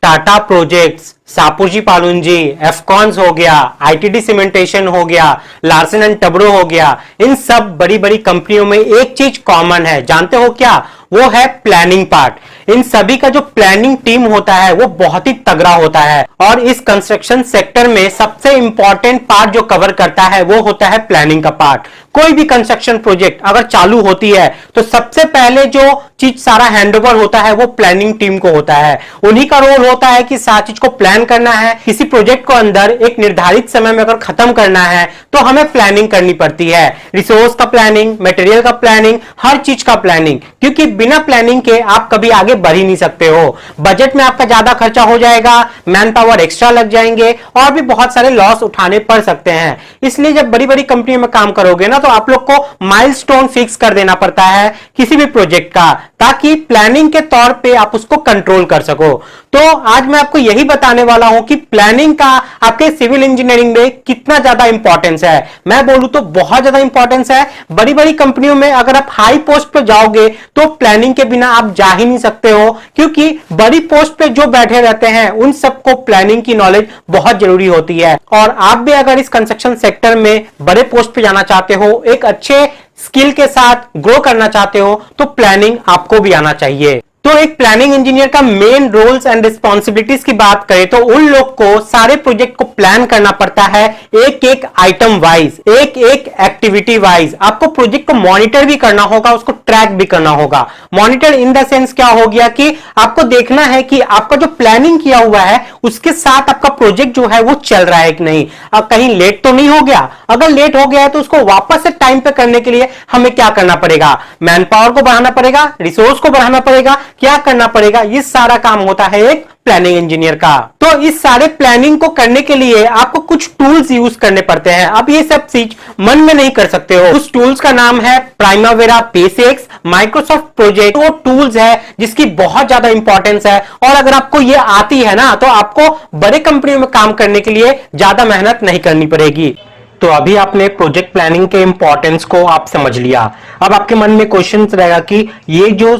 Tata projects, सापूजी पालुंजी, Afcons हो गया, ITD cementation हो गया, लार्सन एंड टब्रो हो गया, इन सब बड़ी बड़ी कंपनियों में एक चीज कॉमन है, जानते हो क्या? वो है प्लानिंग पार्ट। इन सभी का जो प्लानिंग टीम होता है वो बहुत ही तगड़ा होता है और इस कंस्ट्रक्शन सेक्टर में सबसे इंपॉर्टेंट पार्ट जो कवर करता है वो होता है प्लानिंग का पार्ट। कोई भी कंस्ट्रक्शन प्रोजेक्ट अगर चालू होती है तो सबसे पहले जो चीज सारा हैंडओवर होता है वो प्लानिंग टीम को होता है। उन्हीं का रोल होता है कि सारी चीज को प्लान करना है। किसी प्रोजेक्ट को अंदर एक निर्धारित समय में अगर खत्म करना है तो हमें प्लानिंग करनी पड़ती है। रिसोर्स का प्लानिंग, मटेरियल का प्लानिंग, हर चीज का प्लानिंग, क्योंकि बिना प्लानिंग के आप कभी आगे बढ़ ही नहीं सकते हो। बजट में आपका ज्यादा खर्चा हो जाएगा, मैन पावर एक्स्ट्रा लग जाएंगे और भी बहुत सारे लॉस उठाने पड़ सकते हैं। इसलिए जब बड़ी बड़ी कंपनी में काम करोगे ना तो आप लोग को माइलस्टोन फिक्स कर देना पड़ता है किसी भी प्रोजेक्ट का, ताकि प्लानिंग के तौर पे आप उसको कंट्रोल कर सको। तो आज मैं आपको यही बताने वाला हूं कि प्लानिंग का आपके सिविल इंजीनियरिंग में कितना ज्यादा इंपॉर्टेंस है। मैं बोलूं तो बहुत ज्यादा इंपॉर्टेंस है। बड़ी बड़ी कंपनियों में अगर आप हाई पोस्ट पे जाओगे तो प्लानिंग के बिना आप जा ही नहीं सकते हो, क्योंकि बड़ी पोस्ट पे जो बैठे रहते हैं उन सबको प्लानिंग की नॉलेज बहुत जरूरी होती है। और आप भी अगर इस कंस्ट्रक्शन सेक्टर में बड़े पोस्ट पे जाना चाहते हो, एक अच्छे स्किल के साथ ग्रो करना चाहते हो, तो प्लानिंग आपको भी आना चाहिए। तो एक प्लानिंग इंजीनियर का मेन रोल्स एंड रिस्पॉन्सिबिलिटीज की बात करें तो उन लोग को सारे प्रोजेक्ट को प्लान करना पड़ता है, एक एक आइटम वाइज, एक एक एक्टिविटी वाइज। आपको प्रोजेक्ट को मॉनिटर भी करना होगा, उसको ट्रैक भी करना होगा। मॉनिटर इन द सेंस क्या हो गया कि आपको देखना है कि आपका जो प्लानिंग किया हुआ है उसके साथ आपका प्रोजेक्ट जो है वो चल रहा है कि नहीं, अब कहीं लेट तो नहीं हो गया। अगर लेट हो गया है तो उसको वापस से टाइम पे करने के लिए हमें क्या करना पड़ेगा? मैन पावर को बढ़ाना पड़ेगा, रिसोर्स को बढ़ाना पड़ेगा, क्या करना पड़ेगा? ये सारा काम होता है एक प्लानिंग इंजीनियर का। तो इस सारे प्लानिंग को करने के लिए आपको कुछ टूल्स यूज करने पड़ते हैं। अब ये सब चीज मन में नहीं कर सकते हो। उस टूल्स का नाम है प्राइमावेरा, बेसिक्स, माइक्रोसॉफ्ट प्रोजेक्ट। वो टूल्स है जिसकी बहुत ज्यादा इंपॉर्टेंस है और अगर आपको ये आती है ना तो आपको बड़े कंपनियों में काम करने के लिए ज्यादा मेहनत नहीं करनी पड़ेगी। तो अभी आपने प्रोजेक्ट प्लानिंग के इंपॉर्टेंस को आप समझ लिया। अब आपके मन में क्वेश्चन रहेगा कि ये जो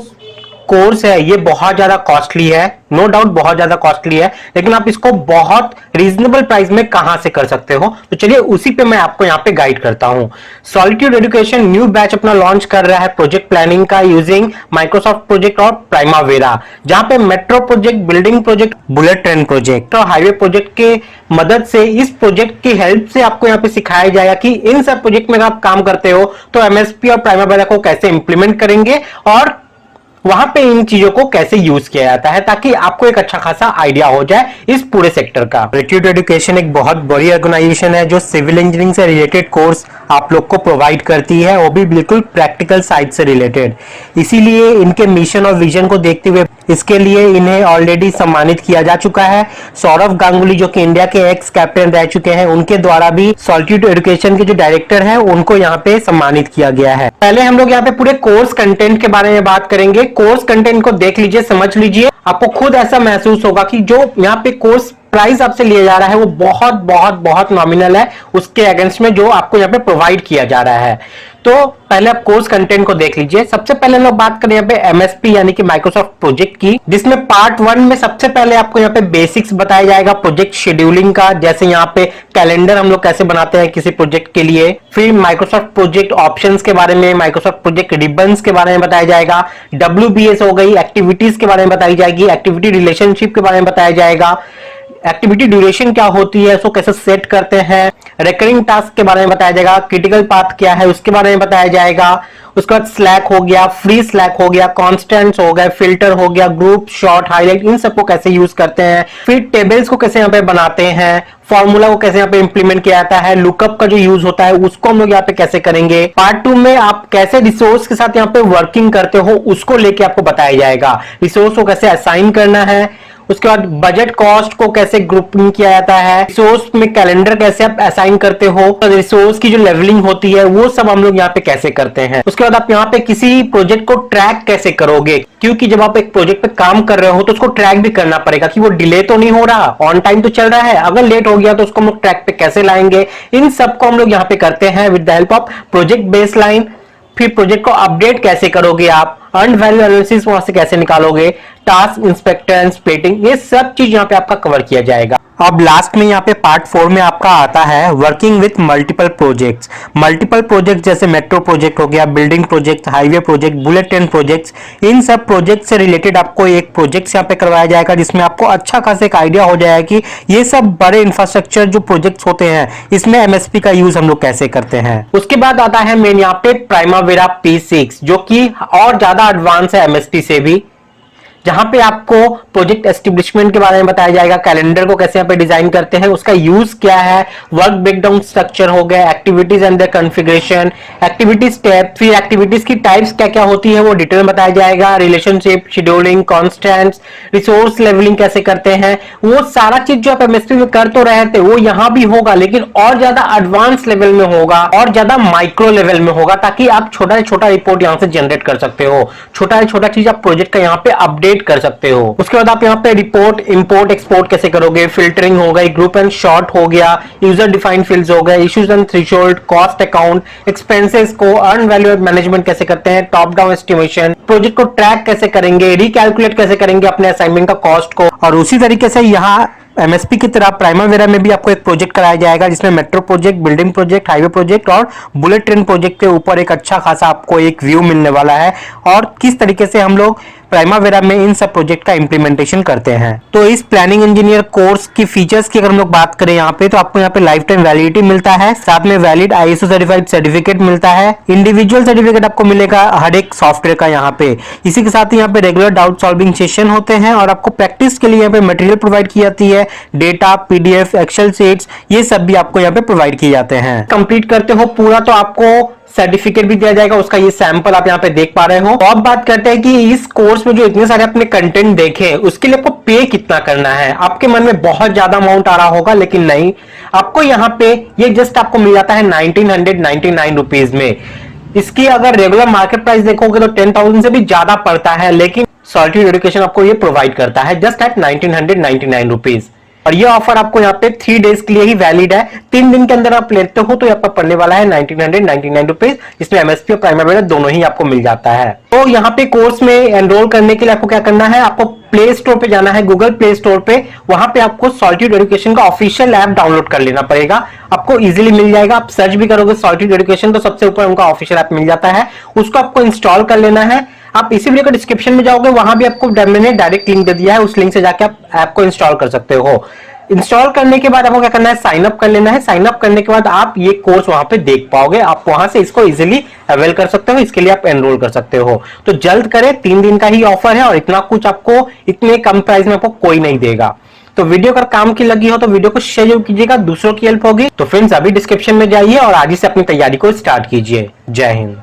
कोर्स है ये बहुत ज्यादा कॉस्टली है। नो डाउट बहुत ज्यादा कॉस्टली है, लेकिन आप इसको बहुत रीजनेबल प्राइस में कहां से कर सकते हो, तो चलिए उसी पे मैं आपको यहां पे गाइड करता हूं। सॉलिट्यूड एजुकेशन न्यू बैच अपना लॉन्च कर रहा है प्रोजेक्ट प्लानिंग का यूजिंग माइक्रोसॉफ्ट प्रोजेक्ट और प्राइमावेरा, जहां पे metro project, building project, bullet train project और हाईवे प्रोजेक्ट के मदद से, इस प्रोजेक्ट की हेल्प से आपको यहाँ पे सिखाया जाएगा कि इन सब प्रोजेक्ट में आप काम करते हो तो एमएसपी और प्राइमावेरा को कैसे इंप्लीमेंट करेंगे और वहां पे इन चीजों को कैसे यूज किया जाता है, ताकि आपको एक अच्छा खासा आइडिया हो जाए इस पूरे सेक्टर का। सॉलिट्यूड एजुकेशन एक बहुत बड़ी ऑर्गेनाइजेशन है जो सिविल इंजीनियरिंग से रिलेटेड कोर्स आप लोग को प्रोवाइड करती है, वो भी बिल्कुल प्रैक्टिकल साइड से रिलेटेड। इसीलिए इनके मिशन और विजन को देखते हुए इसके लिए इन्हें ऑलरेडी सम्मानित किया जा चुका है। सौरभ गांगुली जो कि इंडिया के एक्स कैप्टन रह चुके हैं, उनके द्वारा भी सॉलिट्यूड एजुकेशन के जो डायरेक्टर हैं उनको यहाँ पे सम्मानित किया गया है। पहले हम लोग यहाँ पे पूरे कोर्स कंटेंट के बारे में बात करेंगे। कोर्स कंटेंट को देख लीजिए, समझ लीजिए, आपको खुद ऐसा महसूस होगा कि जो यहाँ पे कोर्स प्राइस आपसे लिया जा रहा है वो बहुत बहुत बहुत नॉमिनल है उसके अगेंस्ट में जो आपको यहाँ पे प्रोवाइड किया जा रहा है। तो पहले आप कोर्स कंटेंट को देख लीजिए। सबसे पहले हम लोग बात करें यहाँ पे एमएसपी यानी कि माइक्रोसॉफ्ट प्रोजेक्ट की, जिसमें पार्ट 1 में सबसे पहले आपको यहाँ पे बेसिक्स बताया जाएगा प्रोजेक्ट शेड्यूलिंग का, जैसे यहाँ पे कैलेंडर हम लोग कैसे बनाते हैं किसी प्रोजेक्ट के लिए। फिर माइक्रोसॉफ्ट प्रोजेक्ट ऑप्शंस के बारे में, माइक्रोसॉफ्ट प्रोजेक्ट रिबन्स के बारे में बताया जाएगा। WBS हो गई, एक्टिविटीज के बारे में बताई जाएगी, एक्टिविटी रिलेशनशिप के बारे में बताया जाएगा, एक्टिविटी ड्यूरेशन क्या होती है, उसको कैसे सेट करते हैं, रिकरिंग टास्क के बारे में बताया जाएगा, क्रिटिकल पाथ क्या है उसके बारे में बताया जाएगा। उसके बाद स्लैक हो गया, फ्री स्लैक हो गया, कॉन्स्टेंट्स हो गए, फिल्टर हो गया, ग्रुप, शॉर्ट, हाईलाइट, इन सबको कैसे यूज करते हैं। फिर टेबल्स को कैसे यहाँ पे बनाते हैं, फॉर्मूला को कैसे यहाँ पे इंप्लीमेंट किया जाता है, लुकअप का जो यूज होता है उसको हम लोग यहाँ पे कैसे करेंगे। पार्ट 2 में आप कैसे रिसोर्स के साथ यहाँ पे वर्किंग करते हो उसको लेके आपको बताया जाएगा। रिसोर्स को कैसे असाइन करना है, उसके बाद बजट कॉस्ट को कैसे ग्रुपिंग किया जाता है, रिसोर्स में कैलेंडर कैसे आप असाइन करते हो, रिसोर्स की जो लेवलिंग होती है वो सब हम लोग यहाँ पे कैसे करते हैं। उसके बाद आप यहाँ पे किसी प्रोजेक्ट को ट्रैक कैसे करोगे, क्योंकि जब आप एक प्रोजेक्ट पे काम कर रहे हो तो उसको ट्रैक भी करना पड़ेगा कि वो डिले तो नहीं हो रहा, ऑन टाइम तो चल रहा है। अगर लेट हो गया तो उसको हम लोग ट्रैक पे कैसे लाएंगे, इन सबको हम लोग यहाँ पे करते हैं with the help of project baseline. फिर प्रोजेक्ट को अपडेट कैसे करोगे आप, अर्न वैल्यू एनालिसिस वहां से कैसे निकालोगे, टास्क इंस्पेक्टर एंड स्प्लिटिंग, ये सब चीज यहाँ पे आपका कवर किया जाएगा। अब लास्ट में यहाँ पे पार्ट 4 में आपका आता है working with multiple projects. Multiple project जैसे मेट्रो प्रोजेक्ट हो गया, building project, highway project, bullet train projects, इन सब प्रोजेक्ट से रिलेटेड आपको एक प्रोजेक्ट यहाँ पे करवाया जाएगा, जिसमें आपको अच्छा खासा एक आइडिया हो जाएगा कि ये सब बड़े इंफ्रास्ट्रक्चर जो प्रोजेक्ट्स होते हैं इसमें एमएसपी का यूज हम लोग कैसे करते हैं। उसके बाद आता है मेन यहाँ पे प्राइमावेरा P6, जो कि और ज्यादा एडवांस है एमएसपी से भी, जहां पे आपको प्रोजेक्ट एस्टेब्लिशमेंट के बारे में बताया जाएगा, कैलेंडर को कैसे यहाँ पे डिजाइन करते हैं, उसका यूज क्या है, वर्क ब्रेकडाउन स्ट्रक्चर हो गया, activities and the configuration, activities tab, फिर एक्टिविटीज की टाइप्स क्या क्या होती है वो डिटेल में बताया जाएगा, relationship, scheduling, constants, resource levelling कैसे करते हैं, वो सारा चीज जो आप एमएसपी में कर तो रहे थे वो यहां भी होगा, लेकिन और ज्यादा एडवांस लेवल में होगा और ज्यादा माइक्रो लेवल में होगा, ताकि आप छोटा से छोटा रिपोर्ट यहां से जनरेट कर सकते हो, छोटा से छोटा चीज आप प्रोजेक्ट का यहाँ पे अपडेट कर सकते हो। उसके बाद आप यहाँ पे रिपोर्ट इंपोर्ट एक्सपोर्ट कैसे करोगे, फिल्टरिंग हो गई, ग्रुप एंड शॉर्ट हो गया, यूजर डिफाइंड फील्ड्स हो गए, issues and threshold, cost account, expenses को अर्न वैल्यू मैनेजमेंट कैसे करते हैं, टॉप डाउन एस्टिमेशन, प्रोजेक्ट को ट्रैक कैसे करेंगे, रिकैलकुलेट कैसे करेंगे अपने असाइनमेंट का कॉस्ट को। और उसी तरीके से यहाँ एमएसपी की तरह प्राइमावेरा में भी आपको एक प्रोजेक्ट कराया जाएगा, जिसमें metro project, building project, highway project और बुलेट ट्रेन प्रोजेक्ट के ऊपर एक अच्छा खासा आपको एक व्यू मिलने वाला है, और किस तरीके से हम लोग प्राइमावेरा में इन सब प्रोजेक्ट का इंप्लीमेंटेशन करते हैं। तो इस प्लानिंग इंजीनियर कोर्स की फीचर्स की अगर हम लोग बात करें यहाँ पे, तो आपको यहाँ पे लाइफ टाइम वैलिडिटी मिलता है, साथ में वैलिड आईएसओ सर्टिफाइड सर्टिफिकेट मिलता है, इंडिविजुअल सर्टिफिकेट आपको मिलेगा हर एक सॉफ्टवेयर का यहाँ पे। इसी के साथ ही यहाँ पे रेगुलर डाउट सॉल्विंग सेशन होते हैं, और आपको प्रैक्टिस के लिए यहाँ पे मटेरियल प्रोवाइड की जाती है, डेटा, पीडीएफ, एक्सेल शीट्स, ये सब भी आपको यहाँ पे प्रोवाइड किए जाते हैं। कंप्लीट करते हो पूरा तो आपको सर्टिफिकेट भी दिया जाएगा, उसका ये सैंपल आप यहाँ पे देख पा रहे हो। तो अब बात करते हैं कि इस कोर्स में जो इतने सारे अपने कंटेंट देखे उसके लिए आपको पे कितना करना है। आपके मन में बहुत ज्यादा अमाउंट आ रहा होगा, लेकिन नहीं, आपको यहाँ पे ये जस्ट आपको मिल जाता है 1999 रुपीज में। इसकी अगर रेगुलर मार्केट प्राइस देखोगे तो 10,000 से भी ज्यादा पड़ता है, लेकिन सॉलिट्यूड एजुकेशन आपको ये प्रोवाइड करता है जस्ट एट 1999 रुपीज। और ये ऑफर आपको यहाँ पे 3 डेज के लिए ही वैलिड है। 3 दिन के अंदर आप लेते हो तो ये आपको पड़ने वाला है 1999 रुपीज, जिसमें एमएसपी और प्राइमावेरा दोनों ही आपको मिल जाता है। तो यहाँ पे कोर्स में एनरोल करने के लिए आपको क्या करना है, आपको प्ले स्टोर पे जाना है, गूगल प्ले स्टोर पे, वहां पे आपको सॉलिट्यूड एजुकेशन का ऑफिशियल ऐप डाउनलोड कर लेना पड़ेगा। आपको इजीली मिल जाएगा, आप सर्च भी करोगे सॉलिट्यूड एजुकेशन तो सबसे ऊपर उनका ऑफिशियल ऐप मिल जाता है, उसको आपको इंस्टॉल कर लेना है। आप इसी वीडियो के डिस्क्रिप्शन में जाओगे, वहां भी आपको मैंने डायरेक्ट लिंक दे दिया है, उस लिंक से जाके आप ऐप को इंस्टॉल कर सकते हो। इंस्टॉल करने के बाद आपको क्या करना है, साइन अप कर लेना है। साइन अप करने के बाद आप ये कोर्स वहां पे देख पाओगे, आप वहां से इसको इजीली अवेल कर सकते हो, इसके लिए आप एनरोल कर सकते हो। तो जल्द करें, 3 दिन का ही ऑफर है और इतना कुछ आपको इतने कम प्राइस में आपको कोई नहीं देगा। तो वीडियो अगर काम की लगी हो तो वीडियो को शेयर जरूर कीजिएगा, दूसरों की हेल्प होगी। तो फ्रेंड्स अभी डिस्क्रिप्शन में जाइए और आज ही से अपनी तैयारी को स्टार्ट कीजिए। जय हिंद।